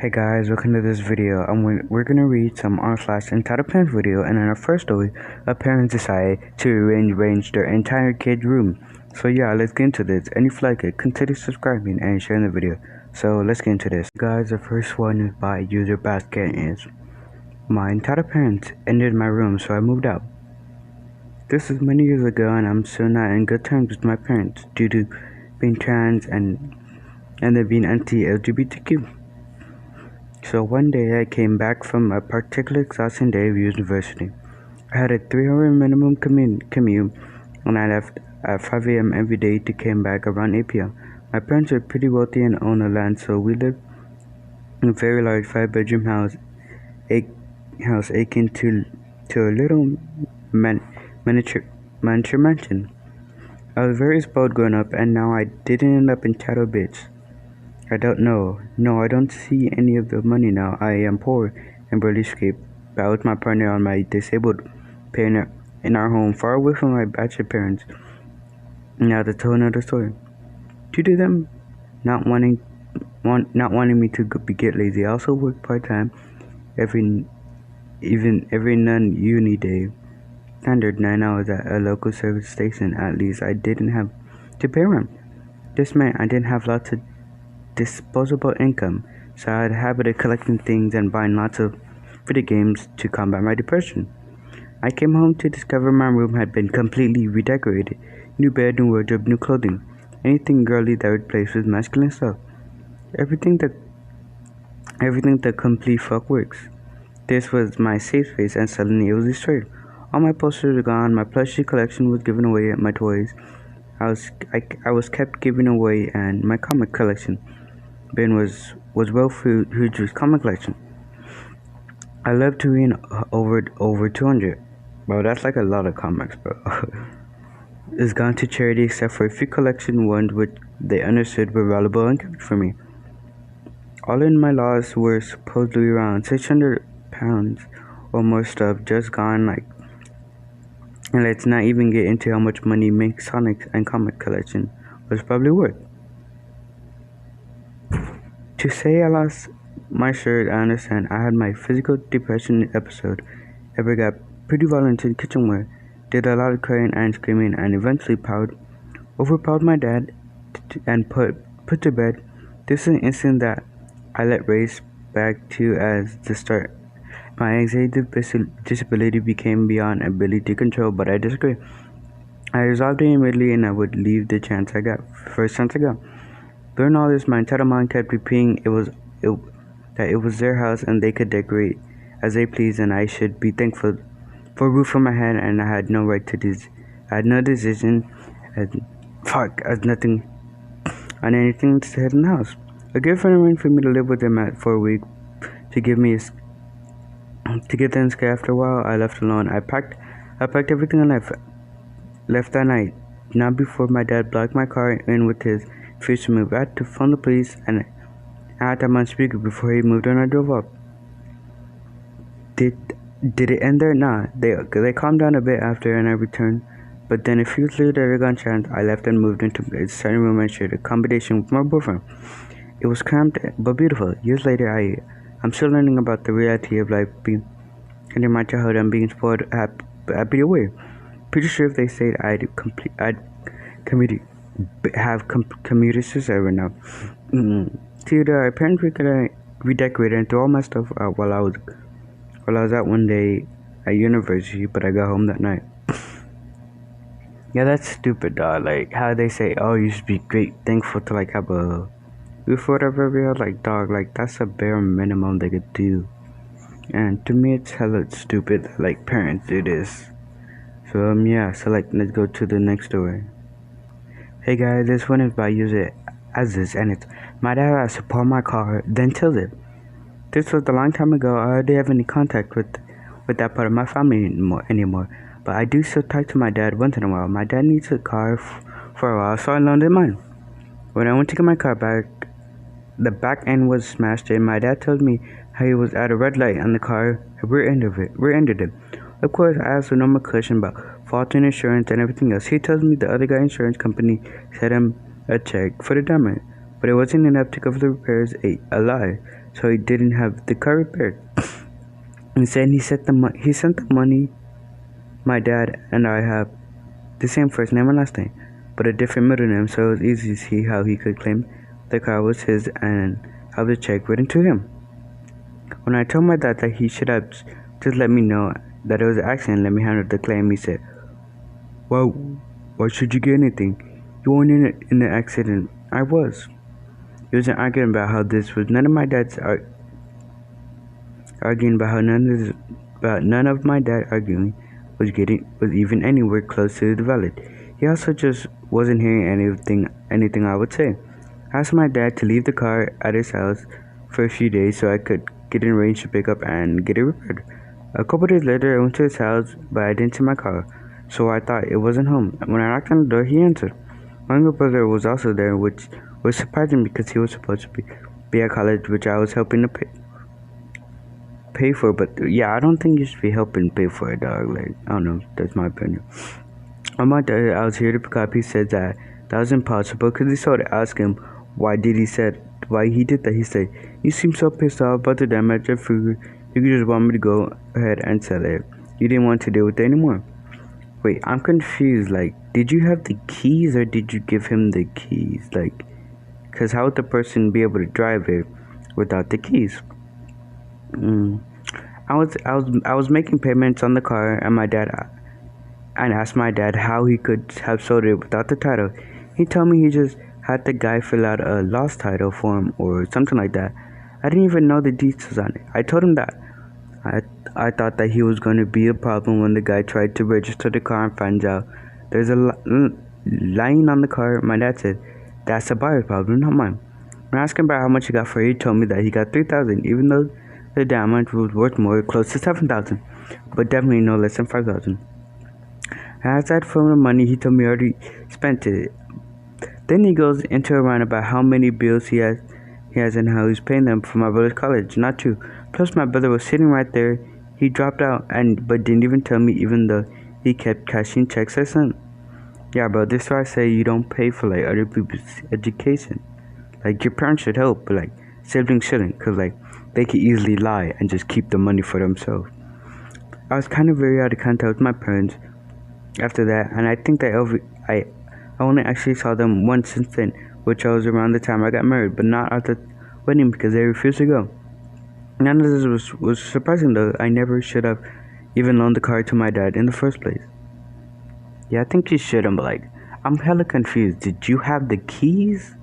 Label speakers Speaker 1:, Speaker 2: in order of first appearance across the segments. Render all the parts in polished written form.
Speaker 1: Hey guys, welcome to this video. We're gonna read some r/slash entitled parents video, and in our first story, a parent decided to rearrange their entire kid room. So yeah, let's get into this. And if you like it, consider subscribing and sharing the video. So let's get into this. Guys, the first one is by user basket is, my entitled parents entered my room, so I moved out. This is many years ago, and I'm still not in good terms with my parents due to being trans and them being anti-LGBTQ. So one day I came back from a particularly exhausting day of university. I had a 3-hour minimum commute, and I left at 5 a.m. every day to came back around 8 p.m. My parents are pretty wealthy and own a land, so we lived in a very large 5-bedroom house akin to a little miniature mansion. I was very spoiled growing up, and now I didn't end up in chattel bitch. I don't know. No, I don't see any of the money now. I am poor and barely scrape. But with my partner on my disabled parent in our home, far away from my bachelor parents. Now that's a whole another story. Due to them not wanting me to get lazy, I also work part-time every non-uni day. Standard 9 hours at a local service station. At least I didn't have to pay rent. This meant I didn't have lots of disposable income, so I had a habit of collecting things and buying lots of video games to combat my depression. I came home to discover my room had been completely redecorated. New bed, new wardrobe, new clothing. Anything girly that replaced with masculine stuff. Everything the complete fuck works. This was my safe space, and suddenly it was destroyed. All my posters were gone, my plushie collection was given away, my toys I was kept giving away, and my comic collection bin was well Huge's comic collection. I love to read over 200. Bro, that's like a lot of comics, bro. It's gone to charity except for a few collection ones which they understood were valuable and kept for me. All in my loss were supposedly around 600 pounds or more stuff just gone, like. And let's not even get into how much money Mink Sonic and comic collection was probably worth. To say I lost my shirt, I understand. I had my physical depression episode. Ever got pretty violent in kitchenware. Did a lot of crying and screaming, and eventually overpowered my dad and put to bed. This is an instant that I let race back to as the start. My anxiety disability became beyond ability to control, but I disagree. I resolved it immediately, and I would leave the first chance I got. During all this, my entitled mind kept repeating that it was their house and they could decorate as they pleased, and I should be thankful for a roof over my head, and I had no right to this. I had no decision, as nothing on anything said in the house. A good friend arranged for me to live with them for a week to give them scared. After a while, I left alone. I packed everything and left that night. Not before my dad blocked my car in with his refused to move. I had to phone the police, and I had them on speaker before he moved and I drove up. Did it end there? Nah. They calmed down a bit after, and I returned. But then a few years later, at a gun chance, I left and moved into a second room and shared accommodation with my boyfriend. It was cramped but beautiful. Years later, I'm still learning about the reality of life being in my childhood and being spoiled happy away. Pretty sure if they said I'd have commuter suicide right now. See, our parents redecorated and threw all my stuff out while I was out one day at university, but I got home that night. Yeah, that's stupid, dog. Like how they say, oh, you should be thankful to like have a roof or whatever. Like, dog, like that's a bare minimum they could do. And to me, it's hella stupid. Like parents do this. So yeah. So like, let's go to the next story. Hey guys, this one is by user Aziz, and it's, my dad has to park my car, then tilted it. This was a long time ago. I didn't have any contact with that part of my family anymore. But I do still talk to my dad once in a while. My dad needs a car for a while, so I loaned him mine. When I went to get my car back, the back end was smashed in. My dad told me how he was at a red light on the car, rear-ended it. Of course, I asked a normal question about fault in insurance and everything else. He tells me the other guy's insurance company sent him a check for the damage, but it wasn't enough to cover the repairs. A lie. so he didn't have the car repaired. Instead, he sent the money. My dad and I have the same first name and last name, but a different middle name, so it was easy to see how he could claim the car was his and have the check written to him. When I told my dad that he should have just let me know that it was an accident and let me handle the claim, he said, "Well, why should you get anything? You weren't in the accident." I was. He was arguing about how this was none of my dad's arguing about how none of my dad arguing was even anywhere close to the valid. He also just wasn't hearing anything I would say. I asked my dad to leave the car at his house for a few days so I could get it arranged to pick up and get it repaired. A couple days later, I went to his house, but I didn't see my car, so I thought it wasn't home. When I knocked on the door, he answered. My younger brother was also there, which was surprising because he was supposed to be at college, which I was helping to pay for. But yeah, I don't think you should be helping pay for it, dog. Like, I don't know, that's my opinion. On my dad, I was here to pick up. He said that was impossible because he started asking him why he did that. He said, "You seem so pissed off about the damage. I figured you just want me to go ahead and sell it. You didn't want to deal with it anymore." Wait, I'm confused. Like, did you have the keys or did you give him the keys? Like, because how would the person be able to drive it without the keys? I was making payments on the car, and asked my dad how he could have sold it without the title. He told me he just had the guy fill out a lost title form or something like that. I didn't even know the details on it. I told him that I thought that he was going to be a problem when the guy tried to register the car and finds out there's a line on the car. My dad said, "That's a buyer's problem, not mine." When I asked him about how much he got for it, he told me that he got $3,000, even though the damage was worth more, close to $7,000, but definitely no less than $5,000. As I for the money, he told me he already spent it. Then he goes into a rant about how many bills he has and how he's paying them for my brother's college. Not true. Plus, my brother was sitting right there. He dropped out but didn't even tell me, even though he kept cashing checks I sent. Yeah, bro, this is why I say you don't pay for like other people's education. Like, your parents should help, but like siblings shouldn't, cause like they could easily lie and just keep the money for themselves. I was kind of very out of contact with my parents after that, and I think that I only actually saw them once since then, which was around the time I got married, but not at the wedding because they refused to go. None of this was surprising though. I never should have even loaned the car to my dad in the first place. Yeah, I think you shouldn't, but like, I'm hella confused. Did you have the keys?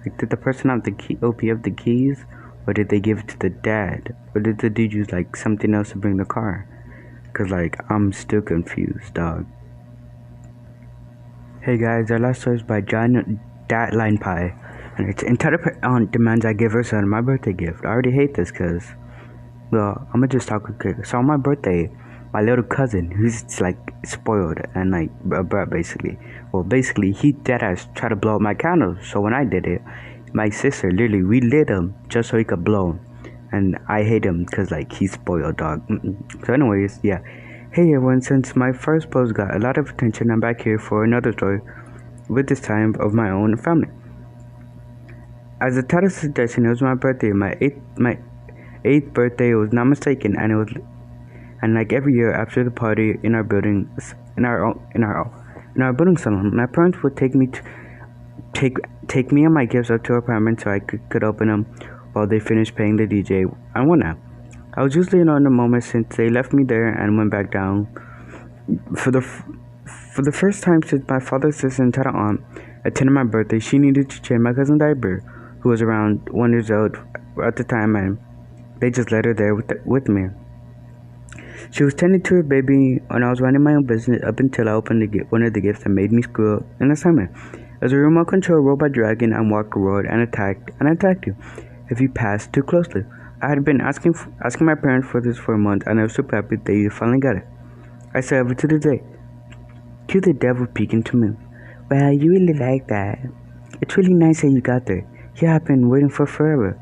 Speaker 1: Like, did the person have the OP have the keys? Or did they give it to the dad? Or did the dude use like something else to bring the car? Cause like, I'm still confused, dog. Hey guys, our last story is by John Datline Pie, and it's entitled on demands I give her son my birthday gift. I already hate this cause, well, I'm gonna just talk quick. So on my birthday, my little cousin, who's like spoiled and like a brat basically. Well, basically he deadass tried to blow up my candles. So when I did it, my sister literally relit him just so he could blow 'em. And I hate him cause like he's spoiled, dog. So anyways, yeah. Hey everyone, since my first post got a lot of attention, I'm back here for another story, with this time of my own family. As the title suggests, it was my birthday, my eighth birthday. It was not mistaken, and like every year after the party in our building, in our building salon, my parents would take me and my gifts up to our apartment so I could open them while they finished paying the DJ and whatnot. I was usually not in the moment since they left me there and went back down. For the first time since my father's sister and title aunt attended my birthday, she needed to change my cousin's diaper, who was around 1 year old at the time, and they just let her there with me. She was tending to her baby, and I was running my own business up until I opened one of the gifts that made me screw up an assignment. As a remote control robot dragon and walk a road and attacked you if you passed too closely. I had been asking my parents for this for a month, and I was super happy they finally got it. I said over to the day. Cue the devil peeking to me. "Well, you really like that. It's really nice that you got there. Here I've been waiting for forever.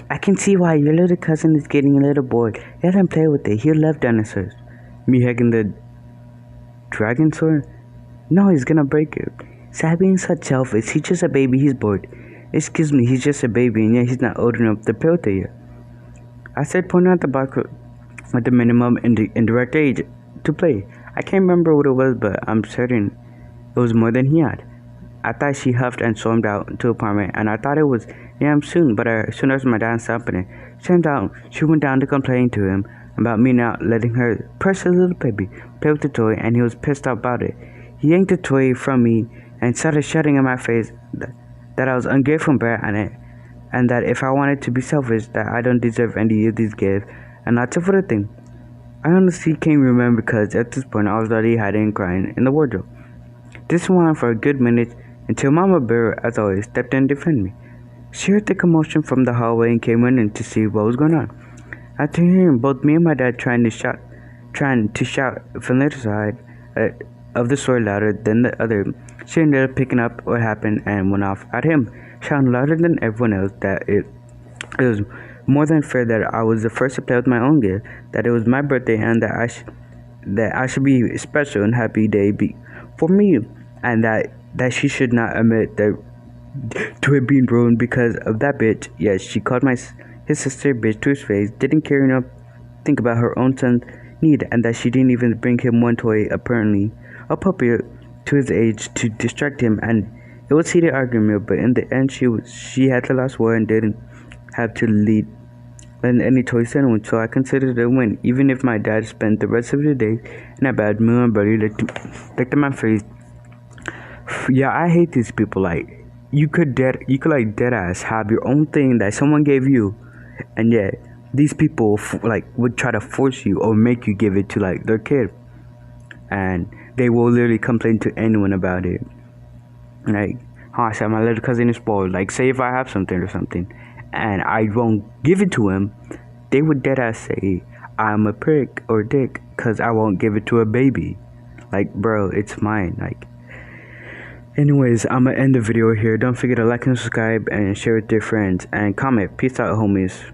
Speaker 1: I can see why your little cousin is getting a little bored. Let him play with it. He'll love dinosaurs." Me hugging the dragon sword? No, he's gonna break it. Stop being such selfish. He's just a baby. He's bored. Excuse me, he's just a baby and yet he's not old enough to play with it yet. I said, pointing out the box with the minimum indirect age to play. I can't remember what it was, but I'm certain it was more than he had. I thought she huffed and stormed out to the apartment, and I thought it was damn soon, but as soon as my dad stopped it, turns out she went down to complain to him about me not letting her precious little baby play with the toy, and he was pissed off about it. He yanked the toy from me and started shouting in my face that I was ungrateful brat and that if I wanted to be selfish, that I don't deserve any of these gifts, and that's a for the thing. I honestly can't remember because at this point I was already hiding and crying in the wardrobe. This went on for a good minute until Mama Bear, as always, stepped in to defend me. She heard the commotion from the hallway and came in to see what was going on. After hearing both me and my dad trying to shout from the other side of the store louder than the other, she ended up picking up what happened and went off at him, shouting louder than everyone else that it was more than fair that I was the first to play with my own gift, that it was my birthday, and that I should be special and happy day for me, and that she should not admit that to it being ruined because of that bitch. Yes, she called his sister bitch to his face, didn't care enough to think about her own son's need, and that she didn't even bring him one toy apparently appropriate to his age to distract him, and it was heated argument, but in the end she had the last word and didn't have to lead in any toy sandwich, so I considered it a win, even if my dad spent the rest of the day in a bad mood and barely looked at my face. Yeah, I hate these people. Like, you could dead ass have your own thing that someone gave you, and yet these people would try to force you or make you give it to like their kid, and they will literally complain to anyone about it. Like, oh, I said my little cousin is spoiled. Like, say if I have something or something, and I won't give it to him, they would dead ass say I'm a prick or dick because I won't give it to a baby. Like, bro, it's mine. Like. Anyways, I'm gonna end the video here. Don't forget to like and subscribe and share with your friends and comment. Peace out, homies.